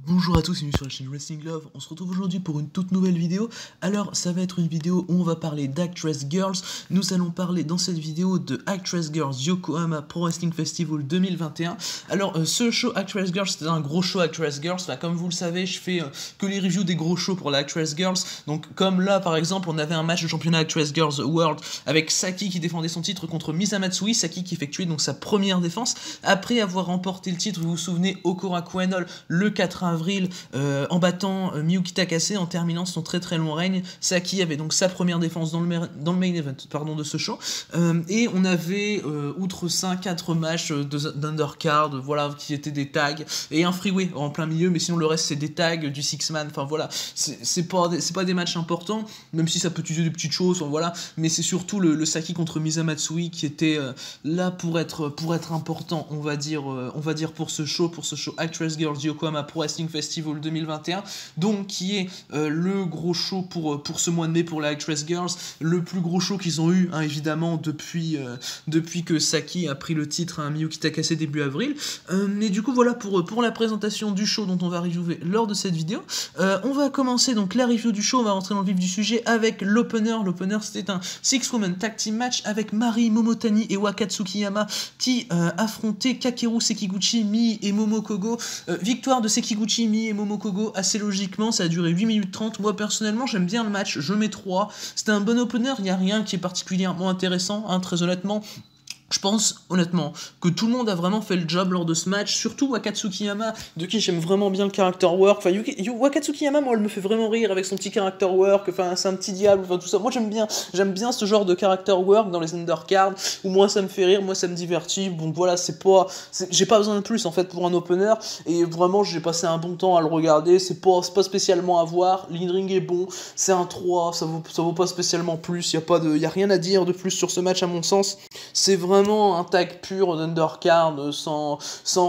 Bonjour à tous, bienvenue sur la chaîne Wrestling Love. On se retrouve aujourd'hui pour une toute nouvelle vidéo. Alors, ça va être une vidéo où on va parler d'Actress Girls. Nous allons parler dans cette vidéo de Actress Girls Yokohama Pro Wrestling Festival 2021. Alors, ce show Actress Girls, c'était un gros show Actress Girls. Enfin, comme vous le savez, je fais que les reviews des gros shows pour la Actress Girls. Donc, comme là, par exemple, on avait un match de championnat Actress Girls World avec Saki qui défendait son titre contre Misa Matsui. Saki qui effectuait donc sa première défense. Après avoir remporté le titre, vous vous souvenez, Okora Kuenol le 4 avril en battant Miyuki Takase en terminant son très très long règne. Saki avait donc sa première défense dans le main event de ce show. Et on avait, outre ça, 4 matchs d'undercard, voilà, qui étaient des tags, et un freeway en plein milieu, mais sinon le reste c'est des tags, du six-man, enfin voilà, c'est pas des matchs importants, même si ça peut utiliser des petites choses, voilà, mais c'est surtout le Saki contre Misa Matsui qui était là pour être important, on va dire pour ce show Actress Girls Yokohama Pro Wrestling Festival 2021, donc qui est le gros show pour ce mois de mai pour la Actress Girls, le plus gros show qu'ils ont eu, hein, évidemment, depuis que Saki a pris le titre à Miyuki Takase début avril. Mais du coup, voilà pour la présentation du show dont on va reviewer lors de cette vidéo. On va commencer donc la review du show, on va rentrer dans le vif du sujet avec l'opener. L'opener, c'était un 6-woman tag team match avec Mari Momotani et Waka Tsukiyama qui affrontaient Kakeru Sekiguchi, Mii et Momokogo. Victoire de Sekiguchi, Mii et Momokogo assez logiquement, ça a duré 8 minutes 30. Moi personnellement j'aime bien le match, je mets 3. C'était un bon opener, il n'y a rien qui est particulièrement intéressant, hein, très honnêtement. Je pense, honnêtement, que tout le monde a vraiment fait le job lors de ce match, surtout Waka Tsukiyama, de qui j'aime vraiment bien le character work. Enfin, Waka Tsukiyama, moi, elle me fait vraiment rire avec son petit character work, enfin, c'est un petit diable, enfin, tout ça. Moi, j'aime bien ce genre de character work dans les undercards, où moi, ça me fait rire, moi, ça me divertit. Donc voilà, j'ai pas besoin de plus, en fait, pour un opener, et vraiment, j'ai passé un bon temps à le regarder. C'est pas spécialement à voir, l'in-ring est bon, c'est un 3, ça vaut pas spécialement plus, y a rien à dire de plus sur ce match, à mon sens. C'est vraiment un tag pur d'undercard sans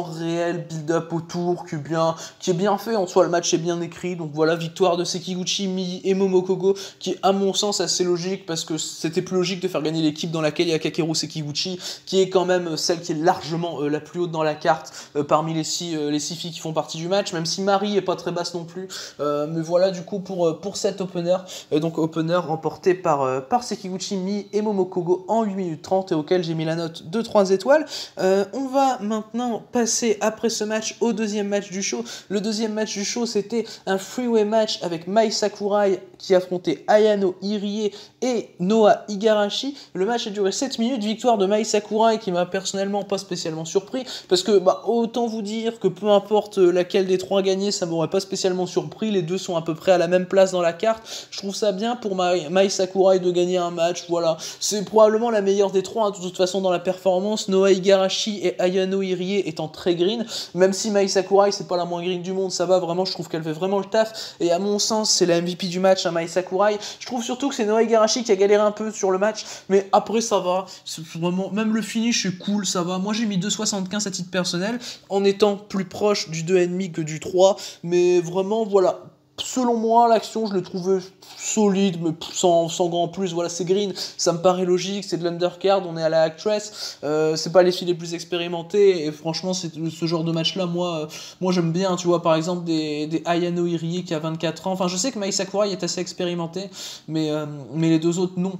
réel build-up autour qui est bien fait. En soi, le match est bien écrit. Donc voilà, victoire de Sekiguchi, Mii et Momokogo, qui est à mon sens assez logique, parce que c'était plus logique de faire gagner l'équipe dans laquelle il y a Kakeru Sekiguchi, qui est quand même celle qui est largement la plus haute dans la carte parmi les six filles qui font partie du match, même si Marie est pas très basse non plus. Mais voilà, du coup, pour cet opener, donc opener remporté par Sekiguchi, Mii et Momokogo en 8 minutes 30, et auquel j'ai mis la note de 3 étoiles. On va maintenant passer après ce match au deuxième match du show. Le deuxième match du show, c'était un freeway match avec Mai Sakurai qui affrontait Ayano Irie et Noah Igarashi. Le match a duré 7 minutes, victoire de Mai Sakurai qui m'a personnellement pas spécialement surpris, parce que autant vous dire que peu importe laquelle des trois gagnait, ça m'aurait pas spécialement surpris. Les deux sont à peu près à la même place dans la carte. Je trouve ça bien pour Mai Sakurai de gagner un match, voilà. C'est probablement la meilleure des trois, hein, de toute façon dans la performance, Noah Igarashi et Ayano Irie étant très green, même si Mai Sakurai c'est pas la moins green du monde, ça va vraiment, je trouve qu'elle fait vraiment le taf, et à mon sens c'est la MVP du match, hein, Mai Sakurai. Je trouve surtout que c'est Noah Igarashi qui a galéré un peu sur le match, mais après ça va, c'est vraiment, même le finish est cool, ça va. Moi j'ai mis 2,75 à titre personnel, en étant plus proche du 2,5 que du 3, mais vraiment voilà. Selon moi, l'action, je l'ai trouvée solide, mais sans grand plus. Voilà, c'est green, ça me paraît logique, c'est de l'undercard, on est à la Actress, c'est pas les filles les plus expérimentées, et franchement, c'est ce genre de match-là, moi j'aime bien, tu vois, par exemple, des Ayano Irie qui a 24 ans. Enfin, je sais que Mai Sakurai est assez expérimenté, mais les deux autres, non.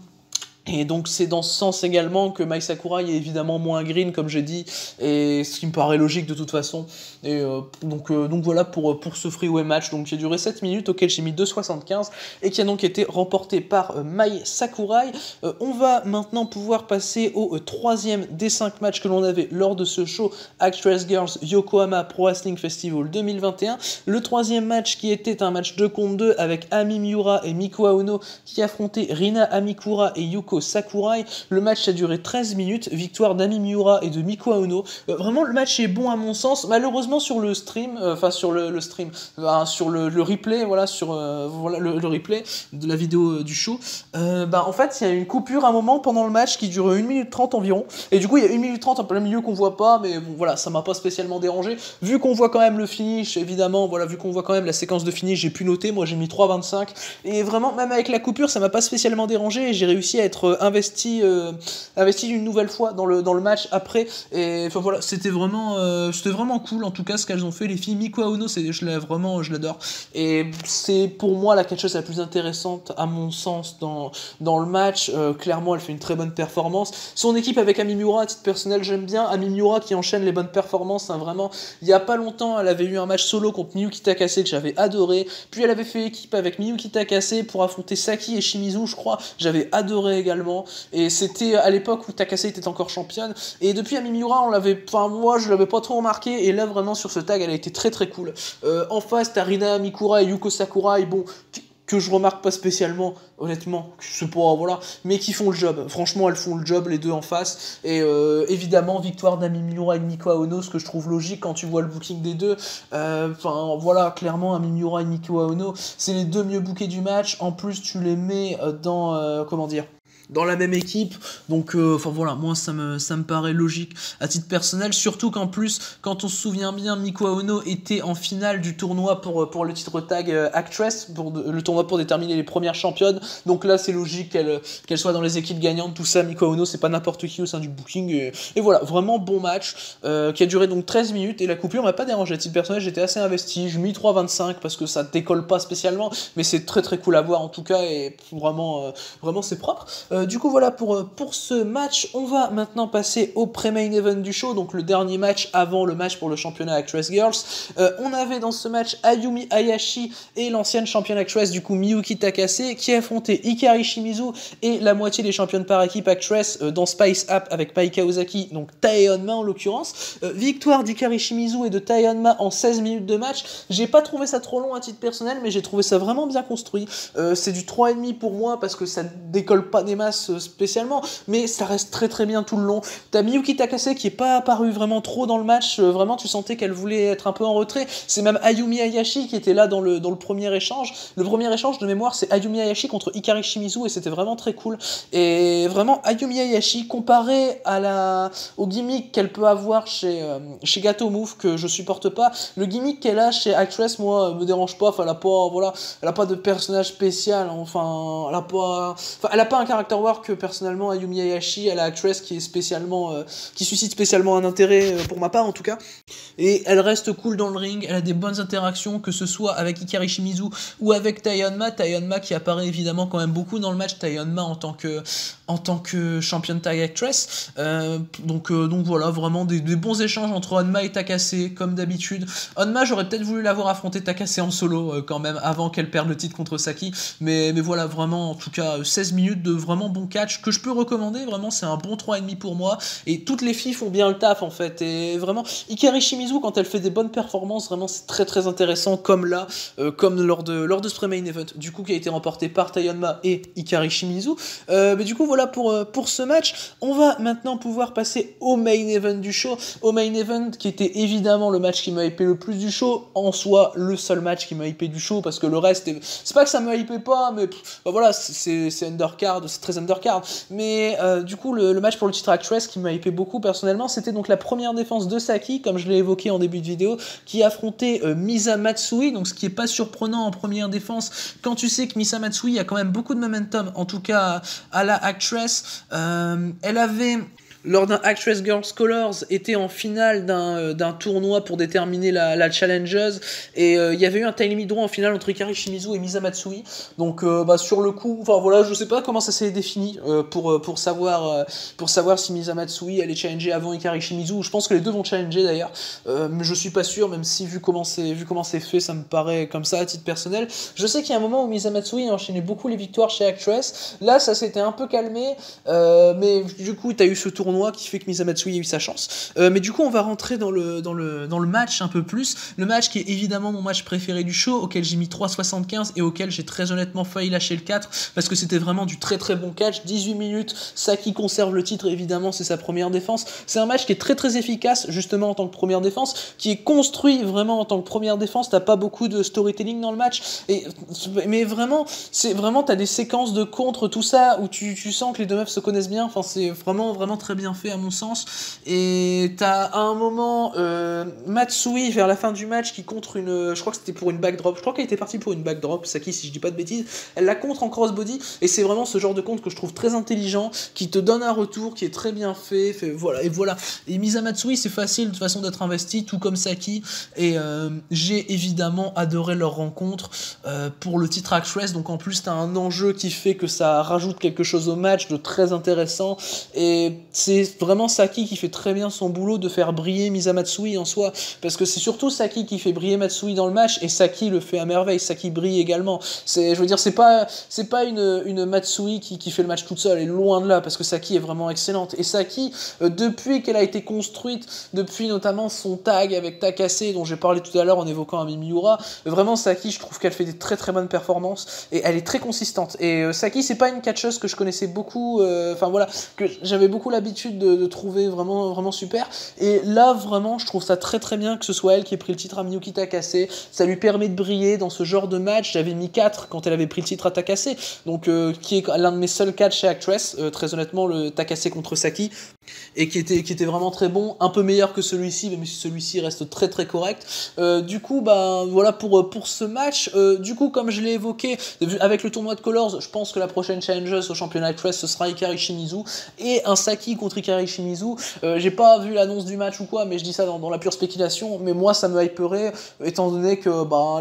Et donc c'est dans ce sens également que Mai Sakurai est évidemment moins green, comme j'ai dit, et ce qui me paraît logique de toute façon. Et donc voilà pour ce freeway match, donc qui a duré 7 minutes, auquel j'ai mis 2,75, et qui a donc été remporté par Mai Sakurai. On va maintenant pouvoir passer au troisième des 5 matchs que l'on avait lors de ce show Actress Girls Yokohama Pro Wrestling Festival 2021. Le troisième match qui était un match 2 contre 2 avec Ami Miura et Miku Aono qui affrontaient Rina Amikura et Yuko Sakurai. Le match a duré 13 minutes, victoire d'Ami Miura et de Miku Aono. Vraiment, le match est bon à mon sens. Malheureusement, sur le stream, sur le replay, voilà, voilà, le replay de la vidéo du show, en fait, il y a une coupure à un moment pendant le match qui dure 1 minute 30 environ. Et du coup, il y a 1 minute 30 en plein milieu qu'on voit pas, mais bon, voilà, ça m'a pas spécialement dérangé. Vu qu'on voit quand même le finish, évidemment, voilà, vu qu'on voit quand même la séquence de finish, j'ai pu noter, moi j'ai mis 3,25. Et vraiment, même avec la coupure, ça m'a pas spécialement dérangé, et j'ai réussi à être s'être investi une nouvelle fois dans le match après. Et enfin voilà, c'était vraiment cool en tout cas ce qu'elles ont fait les filles. Miku Aono, je l'adore. Et c'est pour moi la catcheuse la plus intéressante à mon sens dans le match. Clairement, elle fait une très bonne performance. Son équipe avec Ami Miura, à titre personnel, j'aime bien. Ami Miura qui enchaîne les bonnes performances, hein, vraiment. Il y a pas longtemps, elle avait eu un match solo contre Miyuki Takase que j'avais adoré. Puis elle avait fait équipe avec Miyuki Takase pour affronter Saki et Shimizu, je crois. J'avais adoré également. Et c'était à l'époque où Takase était encore championne. Et depuis Ami Miura, moi je l'avais pas trop remarqué. Et là vraiment sur ce tag, elle a été très très cool. En face, t'as Rina Mikura et Yuko Sakurai, bon, que je remarque pas spécialement, honnêtement, c'est pas, voilà, mais qui font le job. Franchement, elles font le job, les deux en face. Et évidemment, victoire d'Ami Miura et de Miku Aono, ce que je trouve logique quand tu vois le booking des deux. Enfin, voilà, clairement, Ami Miura et Miku Aono, c'est les deux mieux bookés du match. En plus, tu les mets dans la même équipe, donc enfin voilà, moi ça me paraît logique à titre personnel, surtout qu'en plus, quand on se souvient bien, Miku Aono était en finale du tournoi pour le titre tag Actress, le tournoi pour déterminer les premières championnes, donc là c'est logique qu'elle soit dans les équipes gagnantes, tout ça. Miku Aono c'est pas n'importe qui au sein du booking, et voilà, vraiment bon match, qui a duré donc 13 minutes, et la coupure m'a pas dérangé, à titre personnel j'étais assez investi, j'ai mis 3,25 parce que ça décolle pas spécialement, mais c'est très très cool à voir en tout cas, et vraiment c'est propre. Du coup voilà pour ce match. On va maintenant passer au pré-main event du show, donc le dernier match avant le match pour le championnat Actress Girls. On avait dans ce match Ayumi Hayashi et l'ancienne championne Actress du coup Miyuki Takase qui affrontaient Hikari Shimizu et la moitié des championnes par équipe Actress dans Spice Up avec Mai Kawasaki, donc Tae Honma en l'occurrence. Victoire d'Hikari Shimizu et de Tae Honma en 16 minutes de match. J'ai pas trouvé ça trop long à titre personnel, mais j'ai trouvé ça vraiment bien construit. C'est du 3,5 pour moi parce que ça décolle pas des masses spécialement, mais ça reste très très bien tout le long. T'as Miyuki Takase qui est pas apparu vraiment trop dans le match, vraiment tu sentais qu'elle voulait être un peu en retrait. C'est même Ayumi Hayashi qui était là dans le premier échange. Le premier échange de mémoire c'est Ayumi Hayashi contre Hikari Shimizu et c'était vraiment très cool. Et vraiment Ayumi Hayashi comparé au gimmick qu'elle peut avoir chez Gato Move que je supporte pas, le gimmick qu'elle a chez Actress moi me dérange pas. Enfin elle a pas de personnage spécial, enfin elle a pas un character work que personnellement Ayumi Hayashi, elle a Actress qui est qui suscite spécialement un intérêt pour ma part en tout cas, et elle reste cool dans le ring, elle a des bonnes interactions que ce soit avec Hikari Shimizu ou avec Tae Honma qui apparaît évidemment quand même beaucoup dans le match, Tae Honma en tant que championne tag Actress, donc voilà, vraiment des bons échanges entre Honma et Takase comme d'habitude. Honma j'aurais peut-être voulu l'avoir affronté Takase en solo quand même avant qu'elle perde le titre contre Saki, mais voilà, vraiment en tout cas 16 minutes de vraiment bon catch que je peux recommander, vraiment c'est un bon 3,5 pour moi, et toutes les filles font bien le taf en fait, et vraiment Hikari Shimizu quand elle fait des bonnes performances, vraiment c'est très très intéressant, comme là, comme lors de ce pré-main event du coup qui a été remporté par Tae Honma et Hikari Shimizu. Mais du coup voilà pour ce match. On va maintenant pouvoir passer au main event du show, au main event qui était évidemment le match qui m'a hypé le plus du show, en soi le seul match qui m'a hypé du show, parce que le reste c'est pas que ça me hypait pas, mais voilà, c'est undercard, c'est très undercard, mais du coup le match pour le titre Actress qui m'a hypé beaucoup personnellement, c'était donc la première défense de Saki, comme je l'ai évoqué en début de vidéo, qui affrontait Misa Matsui, donc ce qui est pas surprenant en première défense quand tu sais que Misa Matsui a quand même beaucoup de momentum, en tout cas à la Actress. Elle avait lors d'un Actress Girls Colors, était en finale d'un tournoi pour déterminer la Challengers, et il y avait eu un time limit droit en finale entre Hikari Shimizu et Misa Matsui, donc sur le coup, enfin voilà, je sais pas comment ça s'est défini pour savoir si Misa Matsui allait challenger avant Hikari Shimizu, je pense que les deux vont challenger d'ailleurs, mais je suis pas sûr, même si vu comment c'est fait, ça me paraît comme ça à titre personnel. Je sais qu'il y a un moment où Misa Matsui a enchaîné beaucoup les victoires chez Actress, là ça s'était un peu calmé, mais du coup t'as eu ce tournoi qui fait que Misa Matsui a eu sa chance. Mais du coup, on va rentrer dans le match un peu plus. Le match qui est évidemment mon match préféré du show, auquel j'ai mis 3,75 et auquel j'ai très honnêtement failli lâcher le 4 parce que c'était vraiment du très très bon catch. 18 minutes, Saki conserve le titre, évidemment, c'est sa première défense. C'est un match qui est très très efficace, justement en tant que première défense, qui est construit vraiment en tant que première défense. T'as pas beaucoup de storytelling dans le match, mais vraiment, t'as des séquences de contre, tout ça, où tu sens que les deux meufs se connaissent bien. Enfin, c'est vraiment très bien bien fait à mon sens. Et t'as à un moment Matsui vers la fin du match qui contre une, je crois que c'était pour une backdrop, je crois qu'elle était partie pour une backdrop, Saki si je dis pas de bêtises, elle la contre en crossbody et c'est vraiment ce genre de contre que je trouve très intelligent, qui te donne un retour, qui est très bien fait, voilà. Et Misa Matsui c'est facile de toute façon d'être investi, tout comme Saki, et j'ai évidemment adoré leur rencontre pour le titre Actress, donc en plus t'as un enjeu qui fait que ça rajoute quelque chose au match de très intéressant, et c'est vraiment Saki qui fait très bien son boulot de faire briller Misa Matsui en soi, parce que c'est surtout Saki qui fait briller Matsui dans le match, et Saki le fait à merveille, Saki brille également, je veux dire c'est pas une Matsui qui fait le match toute seule, et loin de là, parce que Saki est vraiment excellente, et Saki, depuis qu'elle a été construite, depuis notamment son tag avec Takase, dont j'ai parlé tout à l'heure en évoquant Ami Miura, vraiment Saki, je trouve qu'elle fait des très très bonnes performances, et elle est très consistante, et Saki c'est pas une catcheuse que je connaissais beaucoup, que j'avais beaucoup l'habitude de trouver vraiment super, et là vraiment je trouve ça très très bien que ce soit elle qui ait pris le titre à Miyuki Takase, ça lui permet de briller dans ce genre de match, j'avais mis 4 quand elle avait pris le titre à Takase, donc qui est l'un de mes seuls catchs chez Actress, très honnêtement le Takase contre Saki, et qui était vraiment très bon, un peu meilleur que celui-ci, même si celui-ci reste très très correct. Du coup, voilà pour ce match. Du coup, comme je l'ai évoqué, avec le tournoi de Colors, je pense que la prochaine challengeuse au championnat Actress, ce sera Hikari Shimizu, et un Saki contre Hikari Shimizu. J'ai pas vu l'annonce du match ou quoi, mais je dis ça dans la pure spéculation, mais moi ça me hyperait, étant donné que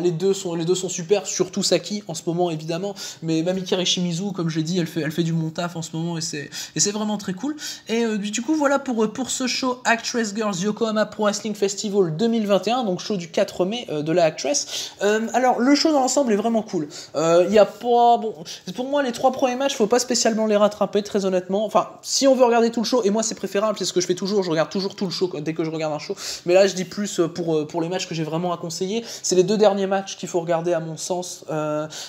les deux sont super, surtout Saki en ce moment évidemment, mais même Hikari Shimizu, comme je l'ai dit, elle fait du bon taf en ce moment, et c'est vraiment très cool. Et du coup voilà pour ce show Actress Girls Yokohama Pro Wrestling Festival 2021, donc show du 4 mai de la Actress. Alors le show dans l'ensemble est vraiment cool. Y a pas, bon, pour moi les 3 premiers matchs faut pas spécialement les rattraper très honnêtement, enfin si on veut regarder tout le show, et moi c'est préférable, c'est ce que je fais toujours, je regarde toujours tout le show dès que je regarde un show, mais là je dis plus pour les matchs que j'ai vraiment à conseiller, c'est les 2 derniers matchs qu'il faut regarder à mon sens,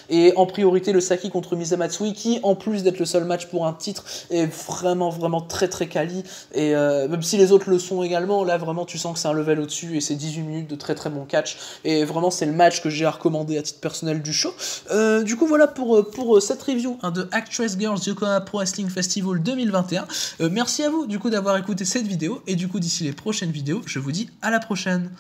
et en priorité le Saki contre Misa Matsui, qui en plus d'être le seul match pour un titre est vraiment très très quali, et même si les autres le sont également, là vraiment tu sens que c'est un level au-dessus, et c'est 18 minutes de très très bon catch, et vraiment c'est le match que j'ai à recommander à titre personnel du show. Du coup voilà pour cette review de Actress Girls Yokohama Pro Wrestling Festival 2021. Merci à vous du coup d'avoir écouté cette vidéo, et du coup d'ici les prochaines vidéos, je vous dis à la prochaine.